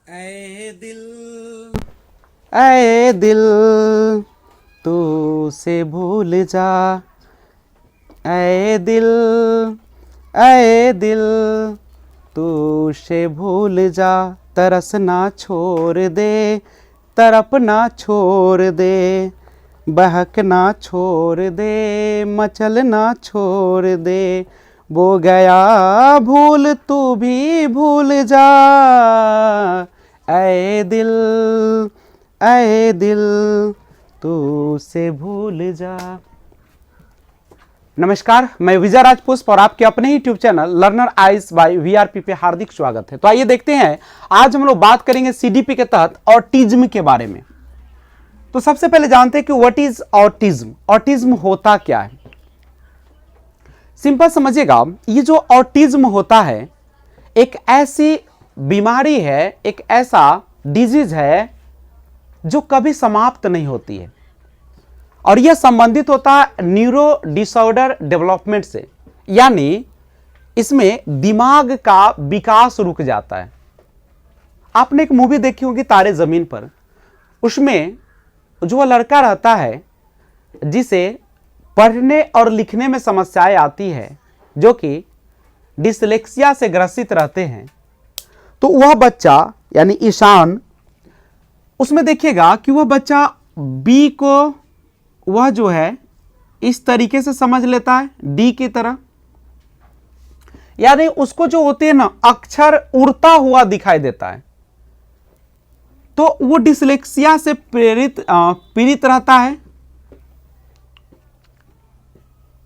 ऐ दिल ऐ दिल तू से भूल जा। ऐ दिल ऐ दिल तू से भूल जा। तरस ना छोड़ दे, तरप ना छोड़ दे, बहक ना छोड़ दे, मचल ना छोड़ दे। वो गया भूल तू भी भूल जा। ऐ दिल ऐ दिल तू से भूल जा। नमस्कार, मैं विजय राजपुष्प और आपके अपने ही YouTube channel Learner Eyes by VRP पे हार्दिक स्वागत है। तो आइए देखते हैं, आज हम लोग बात करेंगे सीडीपी के तहत ऑटिज्म के बारे में। तो सबसे पहले जानते हैं कि व्हाट इज ऑटिज्म। ऑटिज्म होता क्या है? सिंपल समझिएगा, ये जो ऑटिज्म होता है एक ऐसी बीमारी है, एक ऐसा डिजीज है जो कभी समाप्त नहीं होती है और यह संबंधित होता है न्यूरो डिसऑर्डर डेवलपमेंट से, यानी इसमें दिमाग का विकास रुक जाता है। आपने एक मूवी देखी होगी तारे जमीन पर, उसमें जो वह लड़का रहता है जिसे पढ़ने और लिखने में समस्याएं आती है, जो कि डिसलेक्सिया से ग्रसित रहते हैं, तो वह बच्चा यानी ईशान, उसमें देखिएगा कि वह बच्चा बी को वह जो है इस तरीके से समझ लेता है डी की तरह, यानी उसको जो होते हैं ना अक्षर उड़ता हुआ दिखाई देता है। तो वो डिसलेक्सिया से पीड़ित रहता है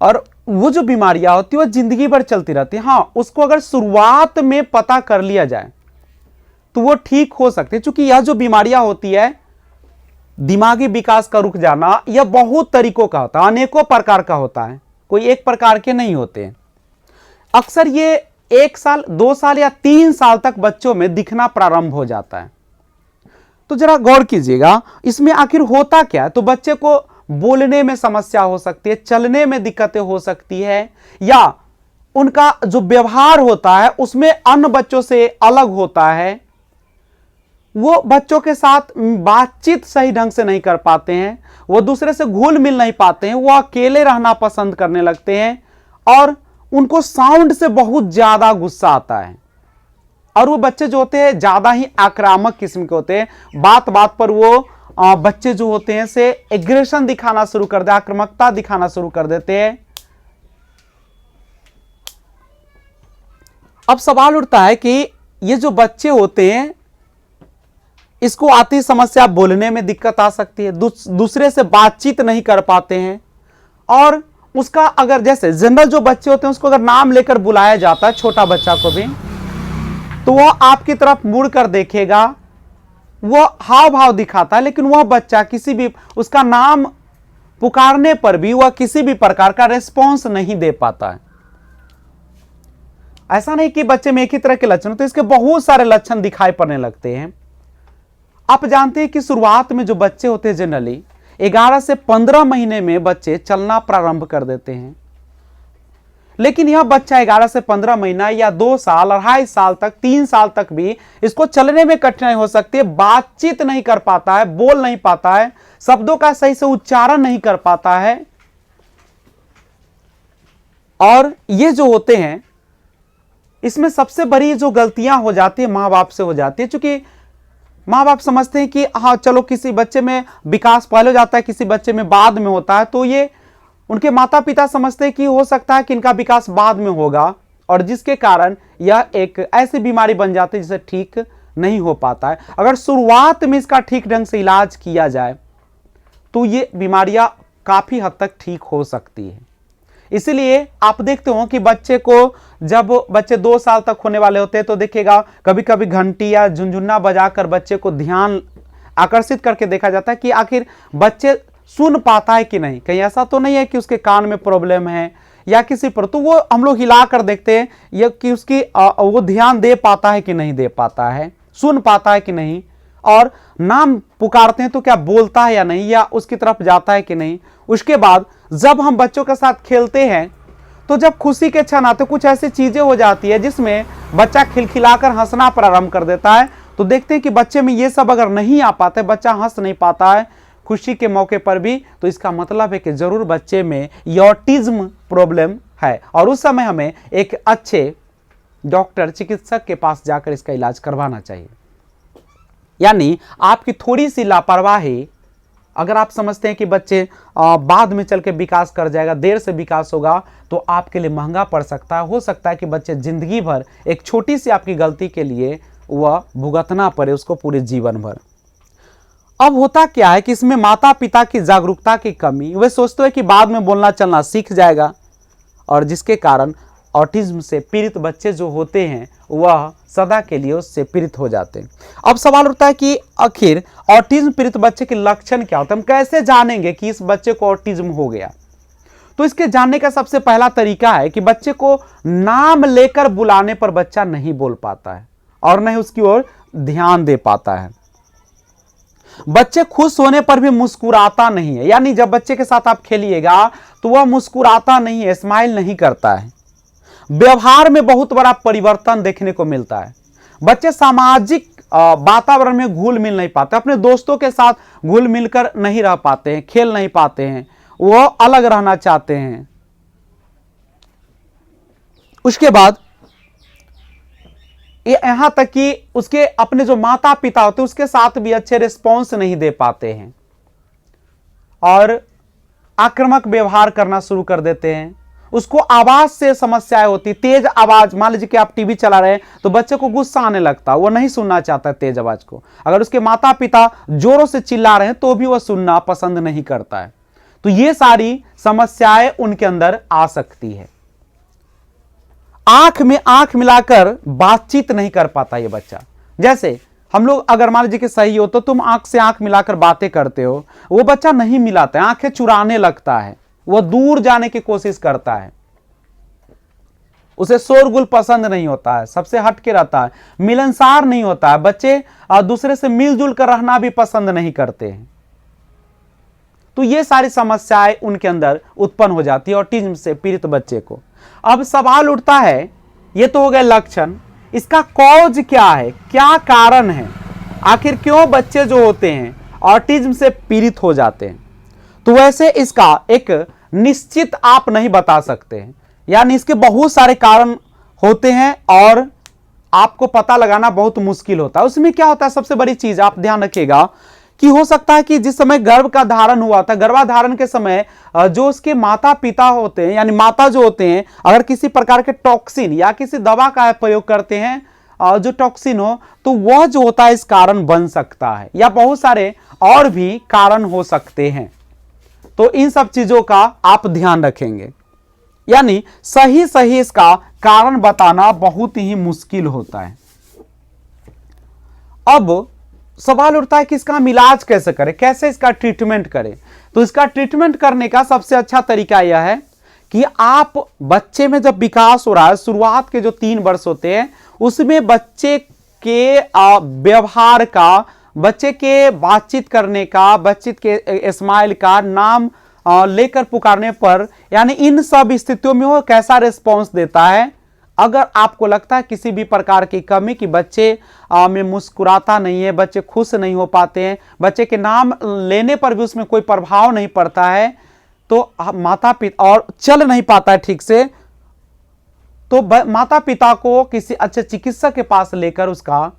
और वो जो बीमारियां होती है वह जिंदगी भर चलती रहती है। हाँ, उसको अगर शुरुआत में पता कर लिया जाए तो वो ठीक हो सकती है, क्योंकि यह जो बीमारियां होती है दिमागी विकास का रुक जाना, यह बहुत तरीकों का होता है, अनेकों प्रकार का होता है, कोई एक प्रकार के नहीं होते। अक्सर ये 1 साल 2 साल या 3 साल तक बच्चों में दिखना प्रारंभ हो जाता है। तो जरा गौर कीजिएगा इसमें आखिर होता क्या है। तो बच्चे को बोलने में समस्या हो सकती है, चलने में दिक्कतें हो सकती है, या उनका जो व्यवहार होता है उसमें अन्य बच्चों से अलग होता है। वो बच्चों के साथ बातचीत सही ढंग से नहीं कर पाते हैं, वो दूसरे से घुल मिल नहीं पाते हैं, वो अकेले रहना पसंद करने लगते हैं और उनको साउंड से बहुत ज्यादा गुस्सा आता है। और वो बच्चे जो होते हैं ज्यादा ही आक्रामक किस्म के होते हैं। बात बात पर वो बच्चे जो होते हैं से एग्रेशन दिखाना शुरू कर देते, आक्रामकता दिखाना शुरू कर देते हैं। अब सवाल उठता है कि ये जो बच्चे होते हैं इसको आती समस्या, बोलने में दिक्कत आ सकती है, दूसरे से बातचीत नहीं कर पाते हैं, और उसका अगर जैसे जनरल जो बच्चे होते हैं उसको अगर नाम लेकर बुलाया जाता है, छोटा बच्चा को भी, तो वह आपकी तरफ मुड़ कर देखेगा, वह हाव भाव दिखाता है, लेकिन वह बच्चा किसी भी उसका नाम पुकारने पर भी वह किसी भी प्रकार का रिस्पॉन्स नहीं दे पाता है। ऐसा नहीं कि बच्चे में एक ही तरह के लक्षण होते, इसके बहुत सारे लक्षण दिखाई पड़ने लगते हैं। आप जानते हैं कि शुरुआत में जो बच्चे होते हैं जनरली 11 से 15 महीने में बच्चे चलना प्रारंभ कर देते हैं, लेकिन यह बच्चा 11 से 15 महीना या 2 साल, 2.5 साल तक, 3 साल तक भी इसको चलने में कठिनाई हो सकती है, बातचीत नहीं कर पाता है, बोल नहीं पाता है, शब्दों का सही से उच्चारण नहीं कर पाता है। और ये जो होते हैं इसमें सबसे बड़ी जो गलतियां हो जाती है मां बाप से हो जाती है, क्योंकि माँ बाप समझते हैं कि हाँ चलो किसी बच्चे में विकास पहले हो जाता है, किसी बच्चे में बाद में होता है, तो ये उनके माता पिता समझते हैं कि हो सकता है कि इनका विकास बाद में होगा, और जिसके कारण यह एक ऐसी बीमारी बन जाती है जिसे ठीक नहीं हो पाता है। अगर शुरुआत में इसका ठीक ढंग से इलाज किया जाए तो ये बीमारियां काफी हद तक ठीक हो सकती है। इसलिए आप देखते हो कि बच्चे को जब बच्चे 2 साल तक होने वाले होते हैं तो देखिएगा कभी कभी घंटी या झुनझुना बजाकर बच्चे को ध्यान आकर्षित करके देखा जाता है कि आखिर बच्चे सुन पाता है कि नहीं, कहीं ऐसा तो नहीं है कि उसके कान में प्रॉब्लम है या किसी पर, तो वो हम लोग हिला कर देखते हैं या कि उसकी वो ध्यान दे पाता है कि नहीं दे पाता है, सुन पाता है कि नहीं, और नाम पुकारते हैं तो क्या बोलता है या नहीं, या उसकी तरफ जाता है कि नहीं। उसके बाद जब हम बच्चों के साथ खेलते हैं तो जब खुशी के क्षण आते कुछ ऐसी चीजें हो जाती है जिसमें बच्चा खिलखिलाकर हंसना प्रारंभ कर देता है, तो देखते हैं कि बच्चे में ये सब अगर नहीं आ पाता है, बच्चा हंस नहीं पाता है खुशी के मौके पर भी, तो इसका मतलब है कि जरूर बच्चे में ये ऑटिज्म प्रॉब्लम है और उस समय हमें एक अच्छे डॉक्टर चिकित्सक के पास जाकर इसका इलाज करवाना चाहिए। यानी आपकी थोड़ी सी लापरवाही, अगर आप समझते हैं कि बच्चे बाद में चल के विकास कर जाएगा, देर से विकास होगा, तो आपके लिए महंगा पड़ सकता है। हो सकता है कि बच्चे जिंदगी भर एक छोटी सी आपकी गलती के लिए वह भुगतना पड़े उसको पूरे जीवन भर। अब होता क्या है कि इसमें माता पिता की जागरूकता की कमी, वे सोचते हैं कि बाद में बोलना चलना सीख जाएगा, और जिसके कारण ऑटिज्म से पीड़ित बच्चे जो होते हैं वह सदा के लिए उससे पीड़ित हो जाते हैं। अब सवाल उठता है कि आखिर ऑटिज्म पीड़ित बच्चे के लक्षण क्या होते हैं, हम कैसे जानेंगे कि इस बच्चे को ऑटिज्म हो गया। तो इसके जानने का सबसे पहला तरीका है कि बच्चे को नाम लेकर बुलाने पर बच्चा नहीं बोल पाता है और न ही उसकी ओर ध्यान दे पाता है। बच्चे खुश होने पर भी मुस्कुराता नहीं है, यानी जब बच्चे के साथ आप खेलिएगा तो वह मुस्कुराता नहीं है, स्माइल नहीं करता है। व्यवहार में बहुत बड़ा परिवर्तन देखने को मिलता है। बच्चे सामाजिक वातावरण में घुल मिल नहीं पाते, अपने दोस्तों के साथ घुल मिलकर नहीं रह पाते हैं, खेल नहीं पाते हैं, वो अलग रहना चाहते हैं। उसके बाद यहां तक कि उसके अपने जो माता पिता होते हैं उसके साथ भी अच्छे रिस्पॉन्स नहीं दे पाते हैं और आक्रामक व्यवहार करना शुरू कर देते हैं। उसको आवाज से समस्याएं होती, तेज आवाज, मान लीजिए कि आप टीवी चला रहे हैं तो बच्चे को गुस्सा आने लगता, वो नहीं सुनना चाहता तेज आवाज को। अगर उसके माता पिता जोरों से चिल्ला रहे हैं तो भी वह सुनना पसंद नहीं करता है। तो ये सारी समस्याएं उनके अंदर आ सकती है। आंख में आंख मिलाकर बातचीत नहीं कर पाता ये बच्चा। जैसे हम लोग अगर मान लीजिए कि सही हो तो तुम आंख से आंख मिलाकर बातें करते हो, वो बच्चा नहीं मिलाता है, आंखें चुराने लगता है, वह दूर जाने की कोशिश करता है, उसे शोरगुल पसंद नहीं होता है, सबसे हट के रहता है, मिलनसार नहीं होता है। बच्चे दूसरे से मिलजुल कर रहना भी पसंद नहीं करते हैं। तो ये सारी समस्याएं उनके अंदर उत्पन्न हो जाती है ऑटिज्म से पीड़ित बच्चे को। अब सवाल उठता है, ये तो हो गए लक्षण, इसका कॉज क्या है, क्या कारण है, आखिर क्यों बच्चे जो होते हैं ऑटिज्म से पीड़ित हो जाते हैं। तो वैसे इसका एक निश्चित आप नहीं बता सकते हैं, यानी इसके बहुत सारे कारण होते हैं और आपको पता लगाना बहुत मुश्किल होता है। उसमें क्या होता है, सबसे बड़ी चीज आप ध्यान रखिएगा कि हो सकता है कि जिस समय गर्भ का धारण हुआ था, गर्भाधारण के समय जो उसके माता पिता होते हैं यानी माता जो होते हैं, अगर किसी प्रकार के टॉक्सिन या किसी दवा का प्रयोग करते हैं जो टॉक्सिन हो, तो वह जो होता है इस कारण बन सकता है, या बहुत सारे और भी कारण हो सकते हैं। तो इन सब चीजों का आप ध्यान रखेंगे, यानी सही सही इसका कारण बताना बहुत ही मुश्किल होता है। अब सवाल उठता है कि इसका हम इलाज कैसे करें, कैसे इसका ट्रीटमेंट करें। तो इसका ट्रीटमेंट करने का सबसे अच्छा तरीका यह है कि आप बच्चे में जब विकास हो रहा है, शुरुआत के जो 3 वर्ष होते हैं उसमें बच्चे के व्यवहार का, बच्चे के बातचीत करने का, बच्चे के स्माइल का, नाम लेकर पुकारने पर, यानी इन सब स्थितियों में वो कैसा रिस्पॉन्स देता है। अगर आपको लगता है किसी भी प्रकार की कमी, कि बच्चे में मुस्कुराता नहीं है, बच्चे खुश नहीं हो पाते हैं, बच्चे के नाम लेने पर भी उसमें कोई प्रभाव नहीं पड़ता है, तो माता पिता और चल नहीं पाता है ठीक से, तो माता पिता को किसी अच्छे चिकित्सक के पास लेकर उसका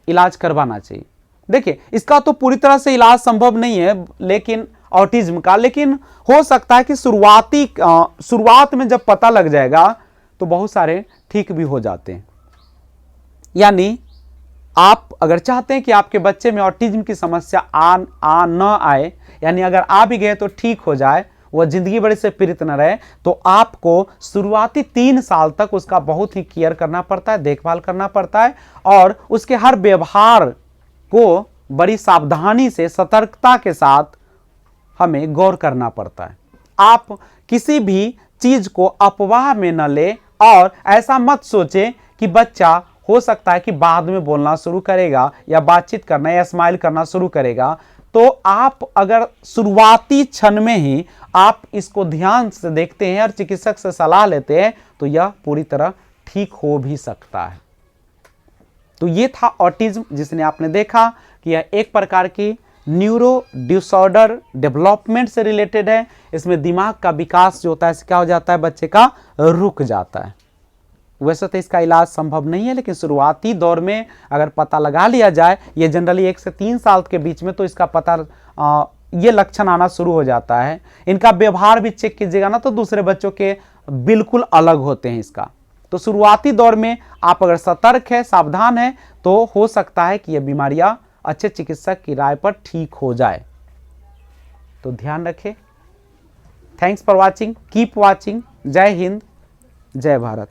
इलाज करवाना चाहिए। देखिए, इसका तो पूरी तरह से इलाज संभव नहीं है लेकिन ऑटिज्म का, लेकिन हो सकता है कि शुरुआत में जब पता लग जाएगा तो बहुत सारे ठीक भी हो जाते हैं। यानी आप अगर चाहते हैं कि आपके बच्चे में ऑटिज्म की समस्या न आए, यानी अगर आ भी गए तो ठीक हो जाए, वह जिंदगी भर से पीड़ित न रहे, तो आपको शुरुआती 3 साल तक उसका बहुत ही केयर करना पड़ता है, देखभाल करना पड़ता है, और उसके हर व्यवहार को बड़ी सावधानी से, सतर्कता के साथ हमें गौर करना पड़ता है। आप किसी भी चीज को अफवाह में न ले और ऐसा मत सोचें कि बच्चा हो सकता है कि बाद में बोलना शुरू करेगा या बातचीत करना या स्माइल करना शुरू करेगा। तो आप अगर शुरुआती क्षण में ही आप इसको ध्यान से देखते हैं और चिकित्सक से सलाह लेते हैं तो यह पूरी तरह ठीक हो भी सकता है। तो ये था ऑटिज्म, जिसने आपने देखा कि यह एक प्रकार की न्यूरो डिसऑर्डर डेवलपमेंट से रिलेटेड है। इसमें दिमाग का विकास जो होता है क्या हो जाता है, बच्चे का रुक जाता है। वैसे तो इसका इलाज संभव नहीं है, लेकिन शुरुआती दौर में अगर पता लगा लिया जाए, ये जनरली 1 से 3 साल के बीच में, तो इसका पता ये लक्षण आना शुरू हो जाता है। इनका व्यवहार भी चेक कीजिएगा ना, तो दूसरे बच्चों के बिल्कुल अलग होते हैं इसका। तो शुरुआती दौर में आप अगर सतर्क है, सावधान है, तो हो सकता है कि यह बीमारियां अच्छे चिकित्सक की राय पर ठीक हो जाए। तो ध्यान रखें। Thanks for watching, keep watching. जय हिंद, जय भारत।